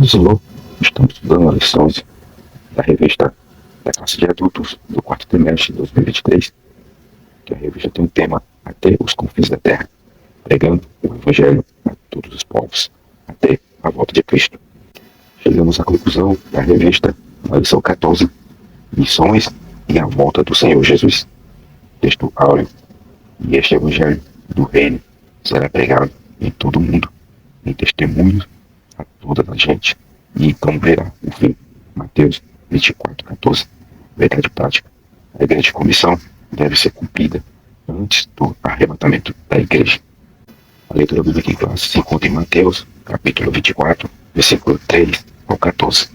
Senhor, estamos estudando lições da revista da classe de adultos do quarto trimestre de 2023, que a revista tem um tema até os confins da terra, pregando o Evangelho a todos os povos, até a volta de Cristo. Chegamos à conclusão da revista, na lição 14, Missões e a volta do Senhor Jesus. Texto áureo. E este Evangelho do Reino será pregado em todo o mundo, em testemunho a toda a gente, e então verá o fim. Mateus 24:14. Verdade prática. A grande comissão deve ser cumprida antes do arrebatamento da igreja. A leitura bíblica em classe se encontra em Mateus, capítulo 24, versículo 3 ao 14.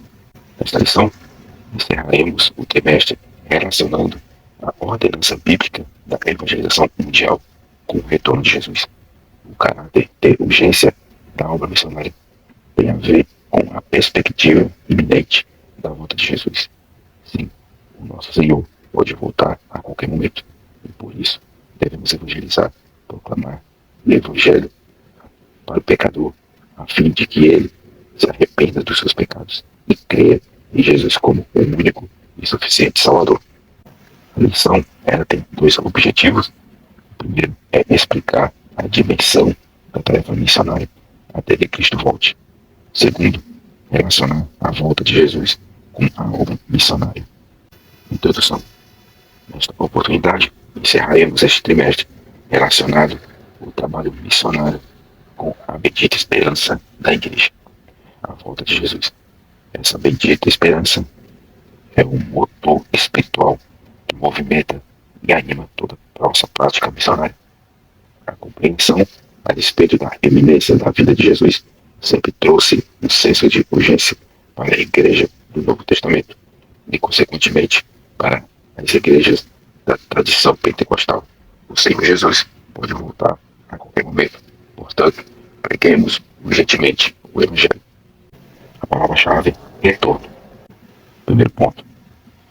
Nesta lição, encerraremos o trimestre relacionando a ordenança bíblica da evangelização mundial com o retorno de Jesus. O caráter de urgência da obra missionária tem a ver com a perspectiva iminente da volta de Jesus. Sim, o nosso Senhor pode voltar a qualquer momento, e por isso devemos evangelizar, proclamar o Evangelho para o pecador, a fim de que ele se arrependa dos seus pecados e creia em Jesus como o único e suficiente Salvador. A lição ela tem dois objetivos. O primeiro é explicar a dimensão da tarefa missionária até que Cristo volte. O segundo, relacionar a volta de Jesus com a obra missionária. Introdução. Nesta oportunidade, encerraremos este trimestre relacionado ao trabalho missionário com a bendita esperança da igreja, a volta de Jesus. Essa bendita esperança é um motor espiritual que movimenta e anima toda a nossa prática missionária. A compreensão a respeito da eminência da vida de Jesus sempre trouxe um senso de urgência para a igreja do Novo Testamento e, consequentemente, para as igrejas da tradição pentecostal. O Senhor Jesus pode voltar a qualquer momento. Portanto, preguemos urgentemente o Evangelho. A palavra-chave é retorno. Primeiro ponto.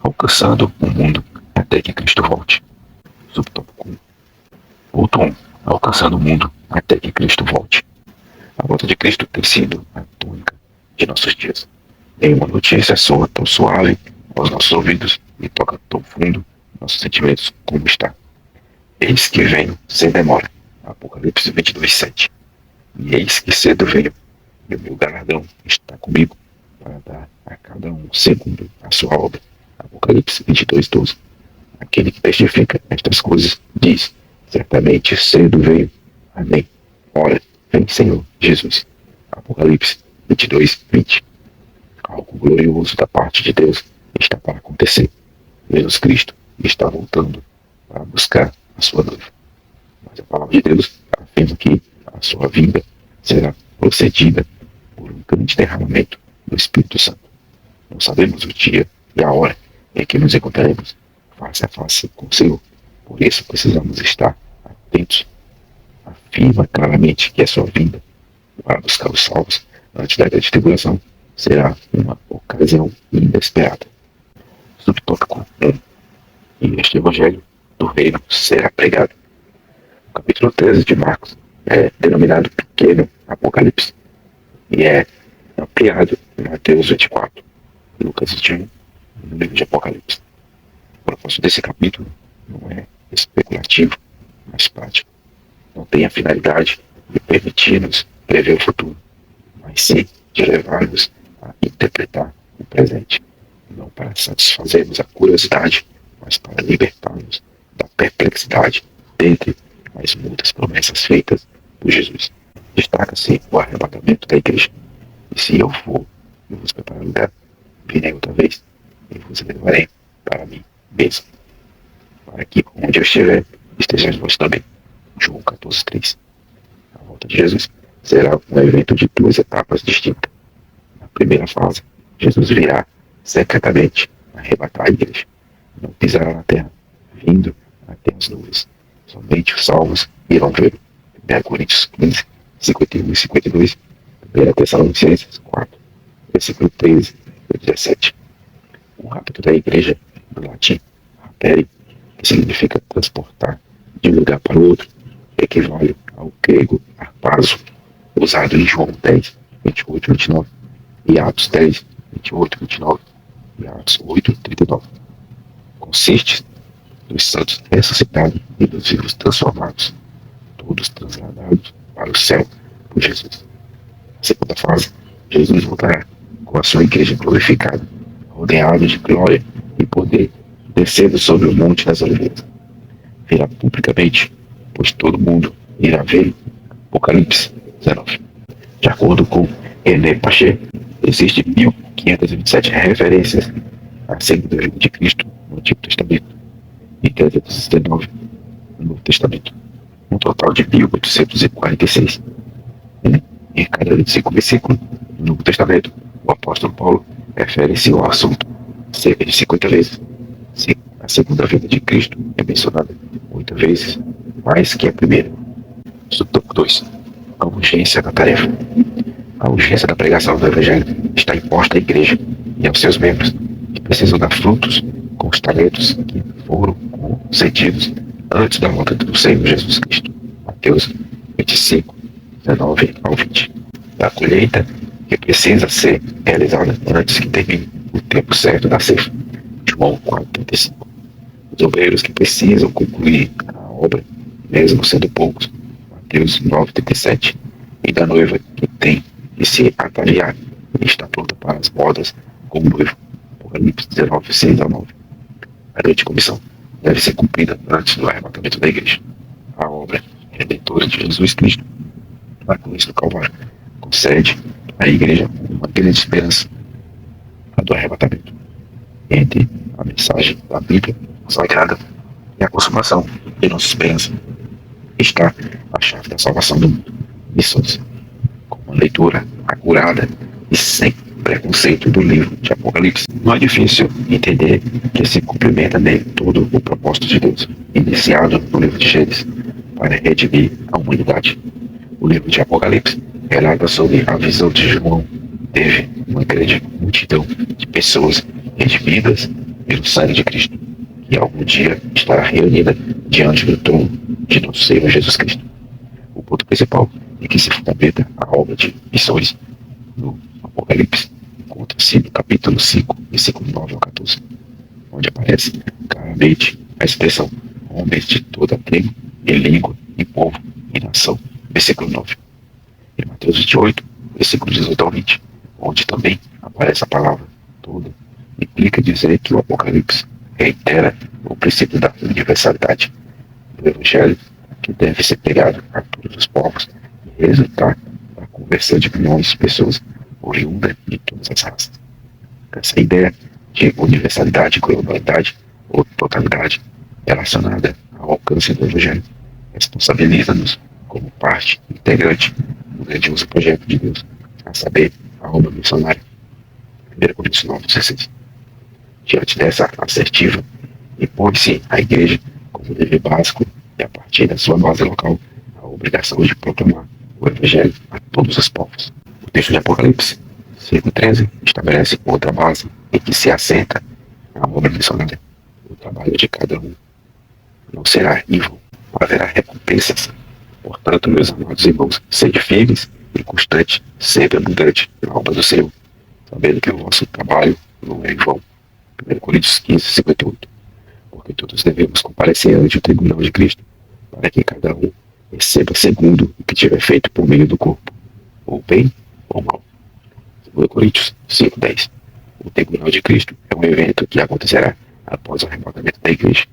Alcançando o mundo até que Cristo volte. Subtópico 1. Ponto 1. Alcançando o mundo até que Cristo volte. A volta de Cristo tem sido a tônica de nossos dias. Nenhuma notícia soa tão suave aos nossos ouvidos e toca tão fundo nossos sentimentos como está. Eis que venho sem demora. Apocalipse 22:7. E eis que cedo venho, e o meu galardão está comigo, para dar a cada um segundo a sua obra. Apocalipse 22:12. Aquele que testifica estas coisas diz: certamente cedo veio. Amém. Ora, vem Senhor Jesus. Apocalipse 22:20. Algo glorioso da parte de Deus está para acontecer. Jesus Cristo está voltando para buscar a sua noiva. Mas a palavra de Deus afirma que a sua vinda será procedida por um grande derramamento do Espírito Santo. Não sabemos o dia e a hora em que nos encontraremos face a face com o Senhor. Por isso precisamos estar atentos. Afirma claramente que a sua vinda para buscar os salvos antes da grande tribulação será uma ocasião inesperada. Subtópico 1. E este Evangelho do Reino será pregado. O capítulo 13 de Marcos é denominado Pequeno Apocalipse e é ampliado em Mateus 24, Lucas 21, no livro de Apocalipse. O propósito desse capítulo não é especulativo, mas prático. Não tem a finalidade de permitir-nos prever o futuro, mas sim de levar-nos a interpretar o presente, não para satisfazermos a curiosidade, mas para libertar-nos da perplexidade dentre as muitas promessas feitas por Jesus. Destaca-se o arrebatamento da igreja. E se eu for e vos preparar lugar, virei outra vez e vos levarei para mim mesmo, para que onde eu estiver, estejais vós também. João 14:3. A volta de Jesus será um evento de duas etapas distintas. Na primeira fase, Jesus virá secretamente arrebatar a igreja. Não pisará na terra, vindo até as nuvens. Somente os salvos irão ver. 1 Coríntios 15, 51 e 52. 1 Tessalonicenses 4, versículo 13 e 17. O rapto da igreja, do latim rapere, que significa transportar de um lugar para o outro, equivale ao grego arpazo, usado em João 10, 28 e 29. e Atos 10, 28, 29 e Atos 8, 39. Consiste dos santos ressuscitados e dos vivos transformados, todos trasladados para o céu por Jesus. Segunda fase, Jesus voltará com a sua igreja glorificada, rodeado de glória e poder, descendo sobre o Monte das Oliveiras. Virá publicamente, pois todo mundo irá ver. Apocalipse 19. De acordo com René Paché, existem 1527 referências à segunda vinda de Cristo no Antigo Testamento e 319 no Novo Testamento, um total de 1846. Em cada 25 versículos do Novo Testamento, o apóstolo Paulo refere-se ao assunto cerca de 50 vezes. A segunda vinda de Cristo é mencionada 8 vezes mais que a primeira. Subtópico 2. A urgência da tarefa. A urgência da pregação do Evangelho está imposta à igreja e aos seus membros, que precisam dar frutos com os talentos que foram concedidos antes da volta do Senhor Jesus Cristo. Mateus 25, 19 ao 20. Da colheita que precisa ser realizada antes que termine o tempo certo da ceifa. João 4:35. Os obreiros que precisam concluir a obra, mesmo sendo poucos. Mateus 9:37. E da noiva que tem de se ataviar e está pronta para as bodas como noivo. Apocalipse 19:6-9. A grande comissão deve ser cumprida antes do arrebatamento da igreja. A obra redentora de Jesus Cristo, na cruz do Calvário, concede à igreja uma grande esperança, a do arrebatamento. Entre a mensagem da Bíblia sagrada e a consumação de nossa esperança está a chave da salvação do mundo. Missões. Com uma leitura acurada e sem preconceito do livro de Apocalipse, não é difícil entender que se cumprimenta nele todo o propósito de Deus, iniciado no livro de Gênesis, para redimir a humanidade. O livro de Apocalipse relata sobre a visão de João. Teve uma grande multidão de pessoas redimidas pelo sangue de Cristo, que algum dia estará reunida diante do trono de nosso Senhor Jesus Cristo. O ponto principal em que se fundamenta a obra de missões no Apocalipse encontra-se no capítulo 5, versículo 9 ao 14, onde aparece claramente a expressão homens de toda a tribo, e língua, e povo, e nação, versículo 9. Em Mateus 28, versículo 18 ao 20, onde também aparece a palavra toda, implica dizer que o Apocalipse reitera o princípio da universalidade do Evangelho, que deve ser pregado a todos os povos e resultar da conversão de milhões de pessoas oriundas de todas as raças. Essa ideia de universalidade, globalidade ou totalidade relacionada ao alcance do Evangelho responsabiliza-nos como parte integrante do grandioso projeto de Deus, a saber, a obra missionária. 1 Coríntios 9:16. Diante dessa assertiva, impõe-se à igreja como dever básico e a partir da sua base local a obrigação de proclamar o Evangelho a todos os povos. O texto de Apocalipse 5:13 estabelece outra base em que se assenta a obra missionária. O trabalho de cada um não será em vão, haverá recompensas. Portanto, meus amados irmãos, sede firmes e constante, sempre abundante na obra do Senhor, sabendo que o vosso trabalho não é em vão. 1 Coríntios 15:58. Porque todos devemos comparecer ante o tribunal de Cristo, para que cada um receba segundo o que tiver feito por meio do corpo, ou bem ou mal. 2 Coríntios 5:10. O tribunal de Cristo é um evento que acontecerá após o arrebatamento da igreja.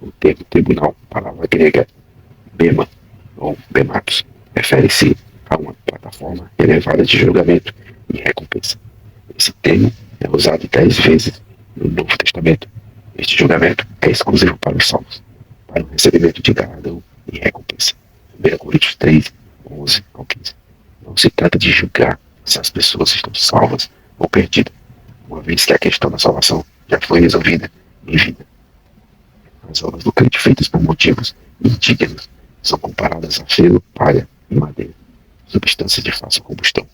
O termo tribunal, palavra grega bema ou bematos, refere-se a uma plataforma elevada de julgamento e recompensa. Esse termo é usado 10 vezes no Novo Testamento. Este julgamento é exclusivo para os salvos, para o recebimento de galardão e recompensa. 1 Coríntios 3, 11 ao 15. Não se trata de julgar se as pessoas estão salvas ou perdidas, uma vez que a questão da salvação já foi resolvida em vida. As obras do crente feitas por motivos indignos são comparadas a feno, palha e madeira, substância de fácil combustão.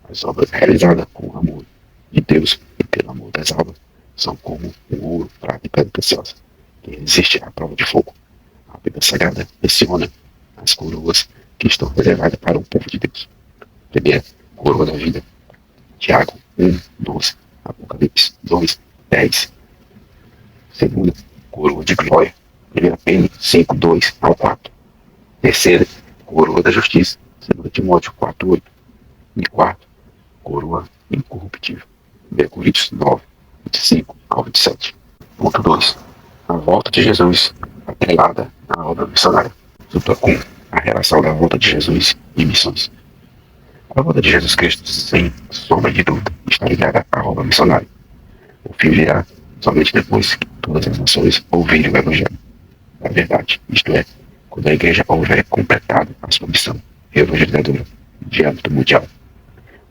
As obras realizadas com o amor de Deus e pelo amor das almas são como o ouro, prata e pedra preciosa, que resiste à prova de fogo. A Bíblia Sagrada menciona as coroas que estão reservadas para o povo de Deus. Primeira, coroa da vida. Tiago 1:12, Apocalipse 2:10. Segunda, coroa de glória. 1 Pedro 5:2-4. Terceira, coroa da justiça. 2 Timóteo 4:8. E quarto, coroa incorruptível. 1 Coríntios 9:25-27. Ponto 2. A volta de Jesus atrelada à obra missionária. Subtópico 1. A relação da volta de Jesus e missões. A volta de Jesus Cristo, sem sombra de dúvida, está ligada à obra missionária. O fim virá somente depois que todas as nações ouvirem o Evangelho da verdade, isto é, quando a igreja houver completado a sua missão evangelizadora de âmbito mundial.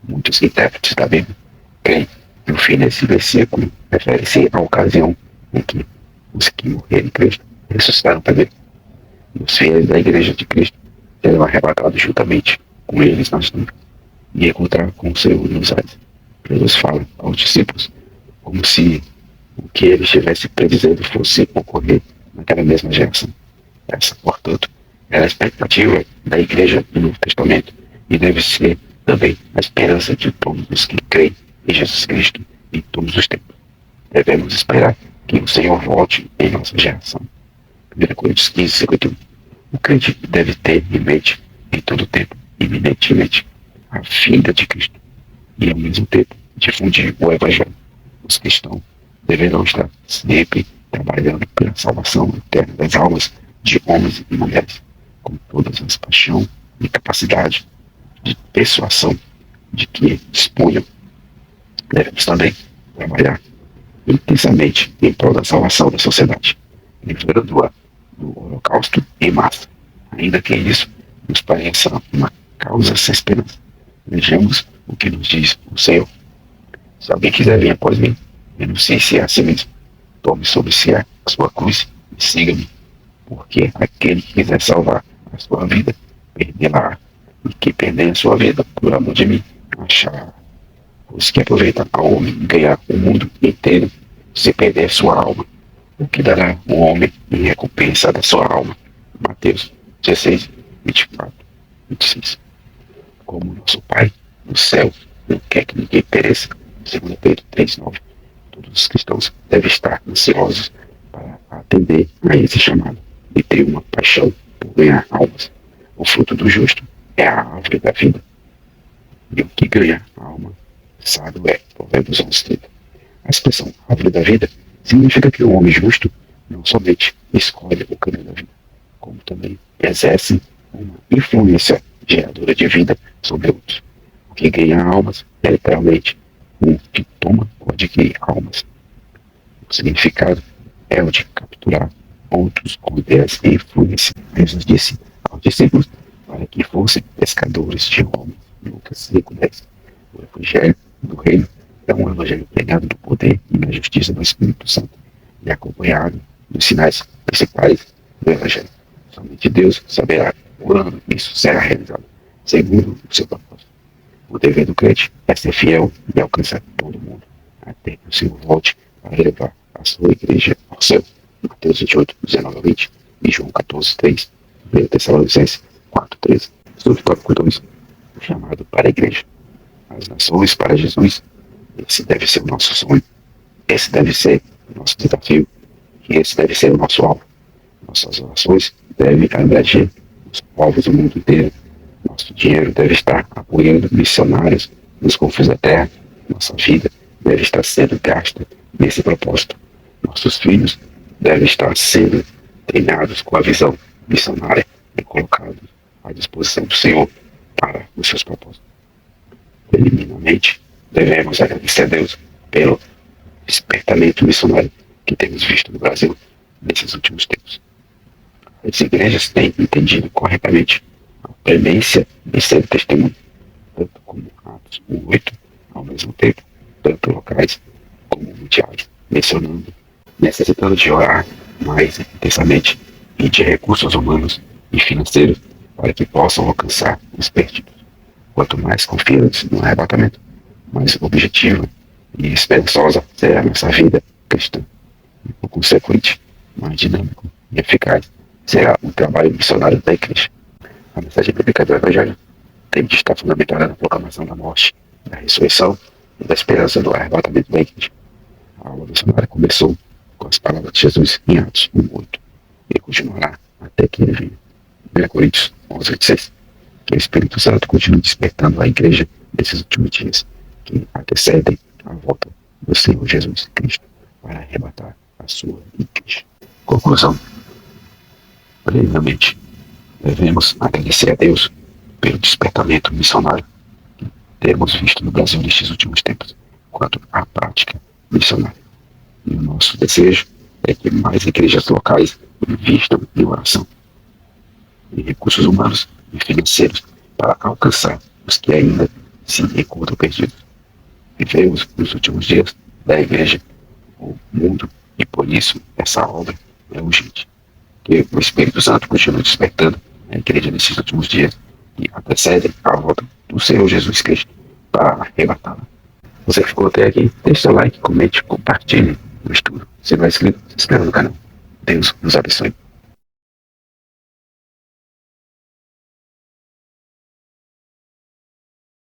Muitos intérpretes da Bíblia creem que o fim desse versículo refere-se à ocasião em que os que morreram em Cristo ressuscitaram também. E os fiéis da igreja de Cristo serão arrebatados juntamente com eles nas nuvens e encontrar com o Senhor nos ares. Jesus fala aos discípulos como se o que ele estivesse predizendo fosse ocorrer naquela mesma geração. Essa, portanto, é a expectativa da igreja do Novo Testamento e deve ser também a esperança de todos os que creem em Jesus Cristo em todos os tempos. Devemos esperar que o Senhor volte em nossa geração. 1 Coríntios 15:51. O crente deve ter em mente em todo tempo, iminentemente, a vinda de Cristo e, ao mesmo tempo, difundir o Evangelho. Os cristãos deverão estar sempre trabalhando pela salvação eterna das almas de homens e mulheres, com todas as paixão e capacidade de persuasão de que disponham. Devemos também trabalhar intensamente em prol da salvação da sociedade, livrando-a do holocausto em massa, ainda que isso nos pareça uma causa sem esperança. Vejamos o que nos diz o Senhor. Se alguém quiser vir após mim, renuncie-se a si mesmo, tome sobre si a sua cruz e siga-me, porque aquele que quiser salvar a sua vida, perdê-la, e que perder a sua vida por amor de mim, achará. Os que aproveitam ao homem ganhar o mundo inteiro, se perder sua alma, o que dará o homem em recompensa da sua alma? Mateus 16:24-26. Como nosso Pai do céu não quer que ninguém pereça, 2 Pedro 3:9. Todos os cristãos devem estar ansiosos para atender a esse chamado e ter uma paixão por ganhar almas. O fruto do justo é a árvore da vida, e o que ganha a alma sábio é. Provérbios 11:30. A expressão árvore da vida significa que o homem justo não somente escolhe o caminho da vida, como também exerce uma influência geradora de vida sobre outros. O que ganha almas é literalmente um que toma ou adquire almas. O significado é o de capturar outros com ideias e influência. Jesus disse aos discípulos para que fossem pescadores de homens. Lucas 5:10. O Evangelho do Reino é um evangelho pregado do poder e da justiça do Espírito Santo e acompanhado dos sinais principais do Evangelho. Somente Deus saberá quando isso será realizado, segundo o seu propósito. O dever do crente é ser fiel e alcançar todo mundo, até que o Senhor volte para levar a sua igreja ao céu. Mateus 28:19-20 e João 14:3, 1 Tessalonicenses 4:13. Subtópico 2. O chamado para a igreja. As nações para Jesus. Esse deve ser o nosso sonho. Esse deve ser o nosso desafio. E esse deve ser o nosso alvo. Nossas ações devem abranger os povos do mundo inteiro. Nosso dinheiro deve estar apoiando missionários nos confins da terra. Nossa vida deve estar sendo gasta nesse propósito. Nossos filhos devem estar sendo treinados com a visão missionária e colocados à disposição do Senhor para os seus propósitos. Preliminarmente, devemos agradecer a Deus pelo despertamento missionário que temos visto no Brasil nesses últimos tempos. As igrejas têm entendido corretamente a premência de ser testemunho, tanto como Atos 1:8, ao mesmo tempo, tanto locais como mundiais, mencionando, necessitando de orar mais intensamente e de recursos humanos e financeiros para que possam alcançar os perdidos. Quanto mais confiantes no arrebatamento, mais objetiva e esperançosa será a nossa vida cristã. E, por consequente, mais dinâmico e eficaz será o trabalho missionário da igreja. A mensagem bíblica do Evangelho tem de estar fundamentada na proclamação da morte, da ressurreição da esperança do arrebatamento da igreja. A aula missionária começou com as palavras de Jesus em Atos 1:8 e continuará até que ele venha. 1 Coríntios 11:26. Que o Espírito Santo continue despertando a igreja nesses últimos dias, que antecedem a volta do Senhor Jesus Cristo para arrebatar a sua igreja. Conclusão. Primeiramente, devemos agradecer a Deus pelo despertamento missionário que temos visto no Brasil nestes últimos tempos, quanto à prática missionária. E o nosso desejo é que mais igrejas locais investam em oração, em recursos humanos e financeiros para alcançar os que ainda se encontram perdidos. Vivemos nos últimos dias da igreja, o mundo, e por isso essa obra é urgente. Que o Espírito Santo continue despertando a igreja nesses últimos dias e antecedem a volta do Senhor Jesus Cristo para arrebatá-la. Você que ficou até aqui, deixe seu like, comente, compartilhe o estudo. Se não é inscrito, se inscreva no canal. Deus nos abençoe.